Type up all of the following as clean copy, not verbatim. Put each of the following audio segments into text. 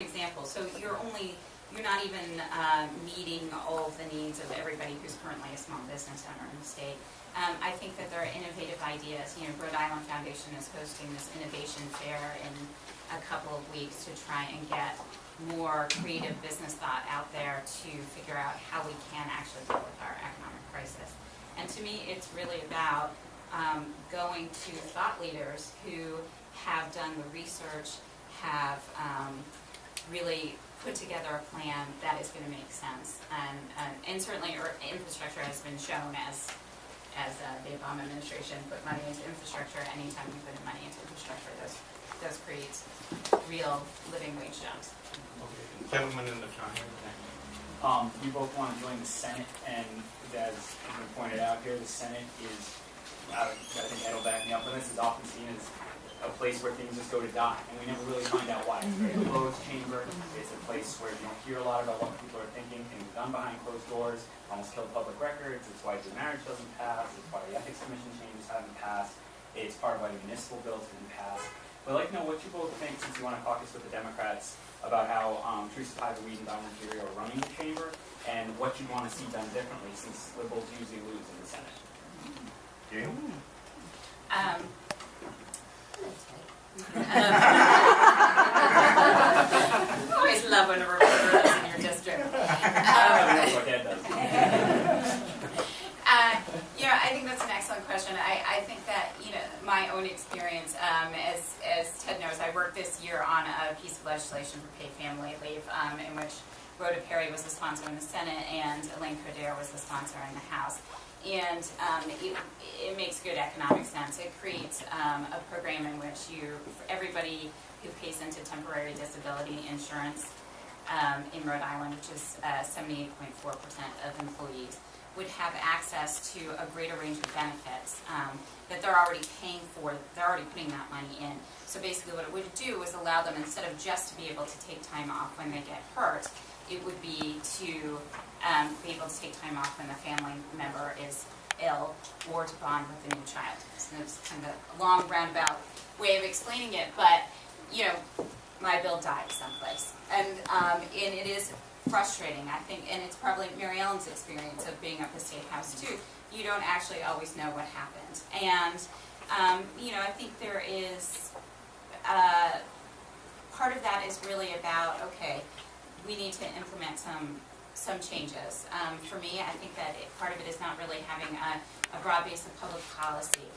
example. So you're not even meeting all of the needs of everybody who's currently a small business owner in the state. I think that there are innovative ideas. Rhode Island Foundation is hosting this innovation fair in a couple of weeks to try and get more creative business thought out there to figure out how we can actually deal with our economic crisis. And to me, it's really about going to thought leaders who have done the research, have really put together a plan that is going to make sense. And certainly infrastructure has been shown as the Obama administration put money into infrastructure. Anytime you put money into infrastructure, those creates real living wage jobs. Okay. Gentleman in the front. You both want to join the Senate, and as has been pointed out here, the Senate is, I think Ed will back me up on this, is often seen as a place where things just go to die, and we never really find out why. It's a very closed chamber. It's a place where you don't hear a lot about what people are thinking. Things are done behind closed doors, almost killed public records. It's why the marriage doesn't pass. It's why the ethics commission changes haven't passed. It's part of why the municipal bills didn't pass. But I'd like to know what you both think, since you want to caucus with the Democrats, about how Teresa Tyler Weed and Don Ruggiero are running the chamber, and what you want to see done differently, since liberals usually lose in the Senate. Gayle? Always love when a reporter is in your district. What Ed does. I think that's an excellent question. I think that, my own experience, as Ted knows, I worked this year on a piece of legislation for paid family leave, in which Rhoda Perry was the sponsor in the Senate and Elaine Codere was the sponsor in the House. And it makes good economic sense. It creates a program in which everybody who pays into temporary disability insurance in Rhode Island, which is 78.4% of employees, would have access to a greater range of benefits that they're already paying for. They're already putting that money in. So basically what it would do is allow them, instead of just to be able to take time off when they get hurt, it would be to be able to take time off when the family member is ill or to bond with a new child. So it's kind of a long roundabout way of explaining it, but my bill died someplace. And it is frustrating, I think, and it's probably Maryellen's experience of being at the State House too. You don't actually always know what happened. And I think there is part of that is really about, okay, we need to implement some changes. For me, I think that part of it is not really having a broad base of public policy.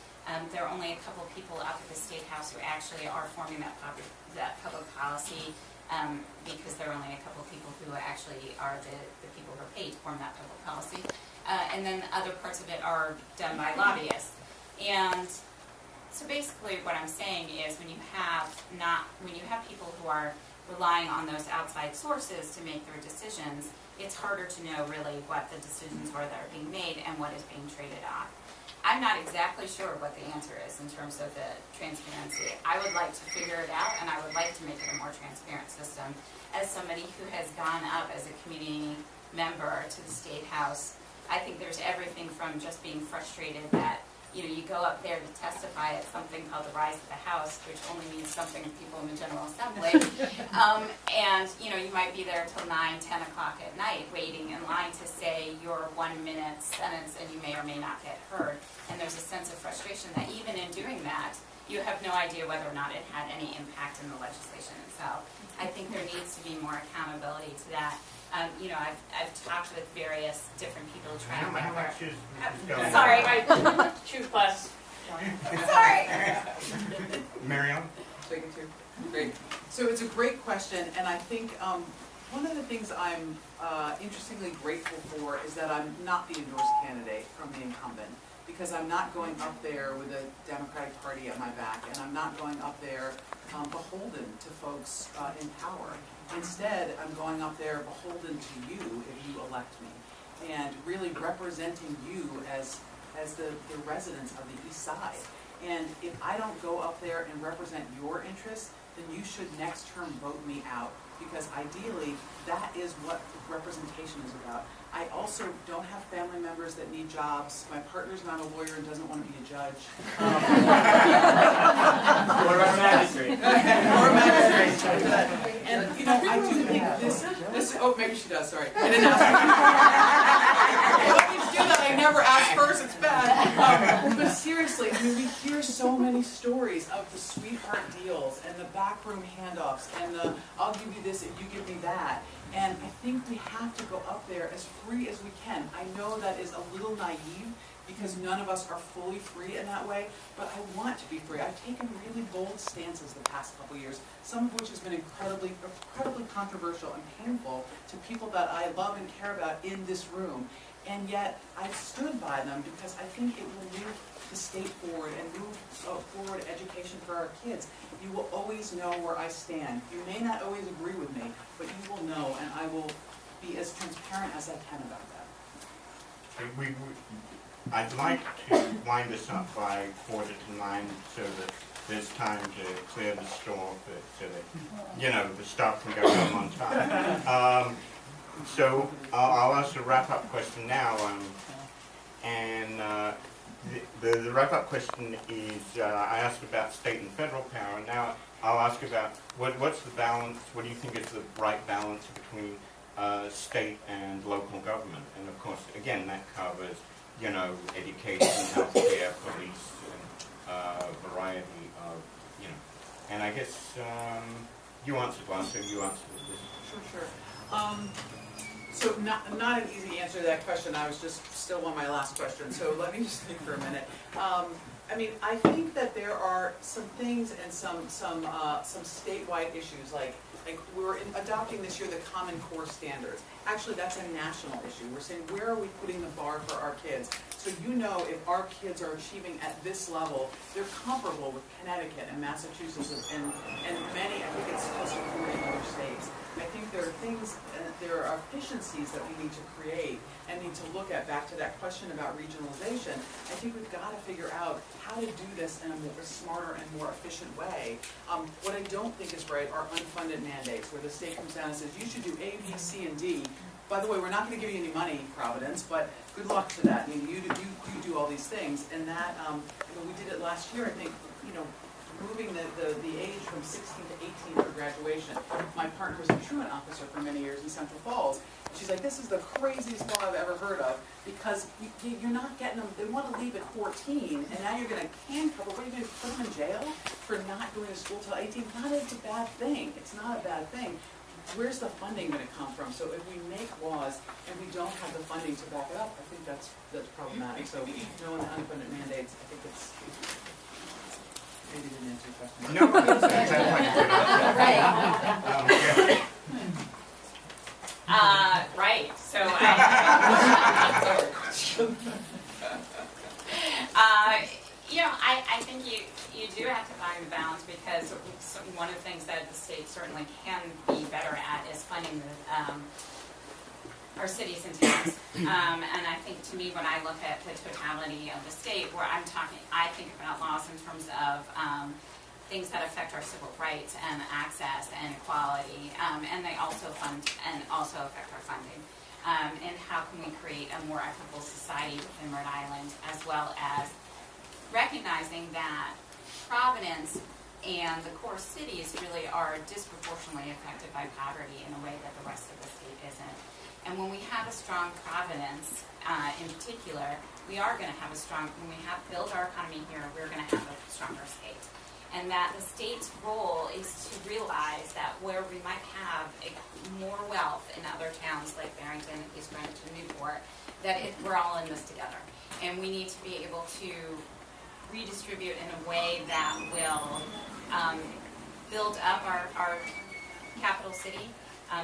There are only a couple of people up at the State House who actually are forming that public policy, because there are only a couple of people who actually are the people who are paid to form that public policy. And then other parts of it are done by lobbyists. And so basically what I'm saying is when you have people who are relying on those outside sources to make their decisions, it's harder to know really what the decisions are that are being made and what is being traded off. I'm not exactly sure what the answer is in terms of the transparency. I would like to figure it out, and I would like to make it a more transparent system. As somebody who has gone up as a community member to the State House, I think there's everything from just being frustrated that you go up there to testify at something called the Rise of the House, which only means something to people in the General Assembly. And you might be there till 9, 10 o'clock at night waiting in line to say your 1-minute sentence, and you may or may not get heard. And there's a sense of frustration that even in doing that, you have no idea whether or not it had any impact in the legislation itself. I think there needs to be more accountability to that. I've talked with various different people trying to get there. Sorry. Choose class. Sorry. Maryellen? Taking two. Great. So it's a great question, and I think one of the things I'm interestingly grateful for is that I'm not the endorsed candidate from the incumbent, because I'm not going up there with a Democratic Party at my back, and I'm not going up there beholden to folks in power. Instead, I'm going up there beholden to you if you elect me, and really representing you as the residents of the East Side. And if I don't go up there and represent your interests, then you should next term vote me out, because ideally, that is what representation is about. I also don't have family members that need jobs. My partner's not a lawyer and doesn't want to be a judge. Or a magistrate. Or a magistrate. And, you know, I do think this, oh, maybe she does, sorry. I didn't ask her. I always do that, I never ask first, it's bad. But seriously, I mean, we hear so many stories of the sweetheart deals and the backroom handoffs and the, I'll give you this if you give me that. And I think we have to go up there as free as we can. I know that is a little naive because none of us are fully free in that way, but I want to be free. I've taken really bold stances the past couple years, some of which has been incredibly controversial and painful to people that I love and care about in this room. And yet, I've stood by them because I think it will move the state forward and move forward education for our kids. You will always know where I stand. You may not always agree with me, but you will know, and I will be as transparent as I can about that. I'd like to wind this up by 8:45 so that there's time to clear the store so that, you know, the stuff can go home on time. So I'll ask a wrap-up question now, the wrap-up question is, I asked about state and federal power, and now I'll ask about what's the balance, what do you think is the right balance between state and local government? And of course, again, that covers, you know, education, healthcare, police, and a variety of, you know. And I guess you answered one, so you answered this. Sure. So not an easy answer to that question. I was just still on my last question, so let me just think for a minute. I mean, I think that there are some things and some statewide issues, like we're adopting this year the Common Core standards. Actually, that's a national issue. We're saying, where are we putting the bar for our kids? So you know if our kids are achieving at this level, they're comparable with Connecticut and Massachusetts and many, I think it's close to 40 other states. I think there are things, there are efficiencies that we need to create and need to look at. Back to that question about regionalization, I think we've got to figure out how to do this in a more smarter and more efficient way. What I don't think is right are unfunded mandates, where the state comes down and says, you should do A, B, C, and D. By the way, we're not going to give you any money, Providence, but good luck to that. I mean, you do all these things, and that, you know, we did it last year, I think, you know, moving the age from 16 to 18 for graduation. My partner was a truant officer for many years in Central Falls. She's like, this is the craziest law I've ever heard of, because you're not getting them, they want to leave at 14, and now you're going to handcuff them. What are you going to put them in jail for not going to school till 18? Not it's a bad thing. It's not a bad thing. Where's the funding going to come from? So if we make laws and we don't have the funding to back it up, I think that's problematic. So knowing the unfunded mandates, I think it's... Maybe didn't answer your question. No, that's Right. So you know, I think you do have to find the balance, because one of the things that the state certainly can be better at is funding our cities and towns. And I think, to me, when I look at the totality of the state, where I think about laws in terms of things that affect our civil rights and access and equality, and they also affect our funding. And how can we create a more equitable society within Rhode Island, as well as recognizing that Providence and the core cities really are disproportionately affected by poverty in a way that the rest of the state isn't. And when we have a strong Providence, in particular, we are going to have when we build our economy here, we're going to have a stronger state. And that the state's role is to realize that where we might have more wealth in other towns like Barrington, East Greenwich, and Newport, that we're all in this together. And we need to be able to redistribute in a way that will build up our capital city,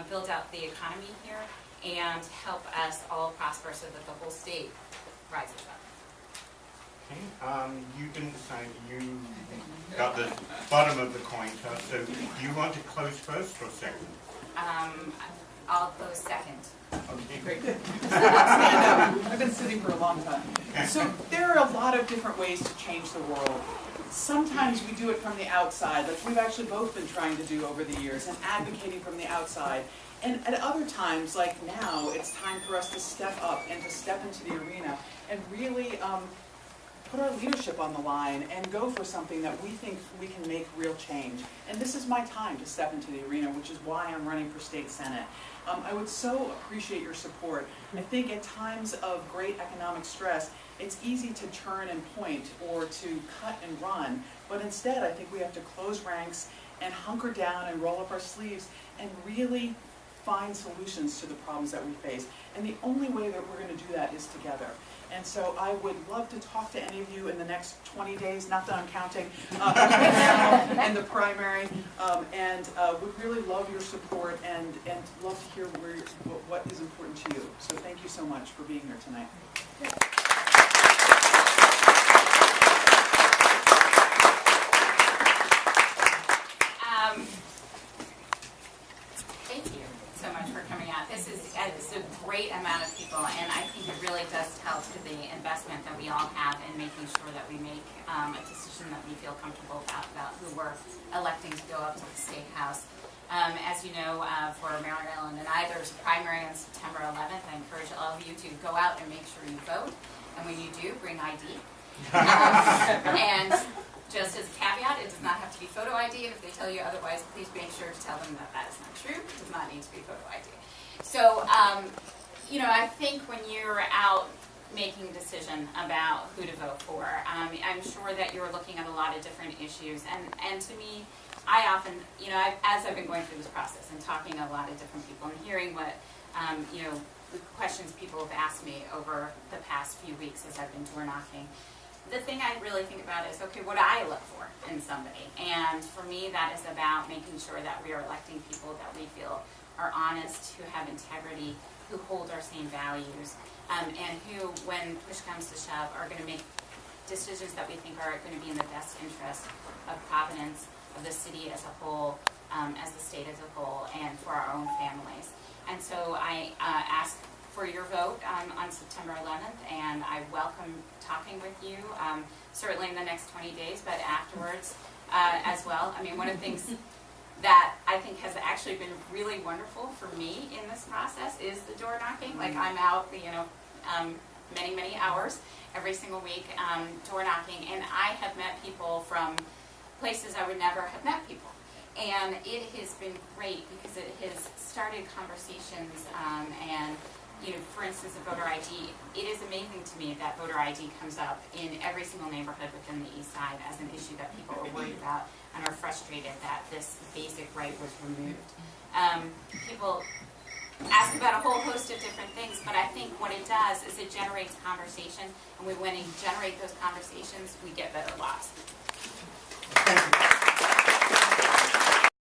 build up the economy here, and help us all prosper so that the whole state rises up. Okay, you didn't decide, you got the bottom of the coin toss, so do you want to close first or second? I'll close second. Okay, Great, good. Stand up. I've been sitting for a long time. So there are a lot of different ways to change the world. sometimes we do it from the outside, like we've actually both been trying to do over the years, and advocating from the outside. And at other times, like now, it's time for us to step up and to step into the arena and really put our leadership on the line and go for something that we think we can make real change. And this is my time to step into the arena, which is why I'm running for state senate. I would so appreciate your support. I think at times of great economic stress, it's easy to turn and point or to cut and run, but instead I think we have to close ranks and hunker down and roll up our sleeves and really find solutions to the problems that we face. And the only way that we're going to do that is together. And so I would love to talk to any of you in the next 20 days, not that I'm counting, in the primary, and would really love your support and love to hear what is important to you. So thank you so much for being here tonight. Thank you so much for coming out. This is a great amount of people, and I think it really does tell to the investment that we all have in making sure that we make a decision that we feel comfortable about who we're electing to go up to the State House. As you know, for Maryellen and I, there's a primary on September 11th. I encourage all of you to go out and make sure you vote, and when you do, bring ID. And just as a caveat, it does not have to be photo ID, and if they tell you otherwise, please make sure to tell them that that is not true. It does not need to be photo ID. So, you know, I think when you're out making a decision about who to vote for, I'm sure that you're looking at a lot of different issues, and to me, I often, you know, as I've been going through this process and talking to a lot of different people and hearing what, you know, the questions people have asked me over the past few weeks as I've been door knocking, the thing I really think about is, okay, what do I look for in somebody? And for me, that is about making sure that we are electing people that we feel are honest, who have integrity, who hold our same values, and who, when push comes to shove, are going to make decisions that we think are going to be in the best interest of Providence, of the city as a whole, as the state as a whole, and for our own families. And so I ask for your vote on September 11th, and I welcome talking with you, certainly in the next 20 days, but afterwards as well. I mean, one of the things that I think has actually been really wonderful for me in this process is the door knocking. Like, I'm out, you know, many, many hours every single week door knocking, and I have met people from places I would never have met people. And it has been great because it has started conversations and, you know, for instance, the voter ID, it is amazing to me that voter ID comes up in every single neighborhood within the East Side as an issue that people are worried about and are frustrated that this basic right was removed. People ask about a whole host of different things, but I think what it does is it generates conversation, and when we generate those conversations, we get better laws. Thank you.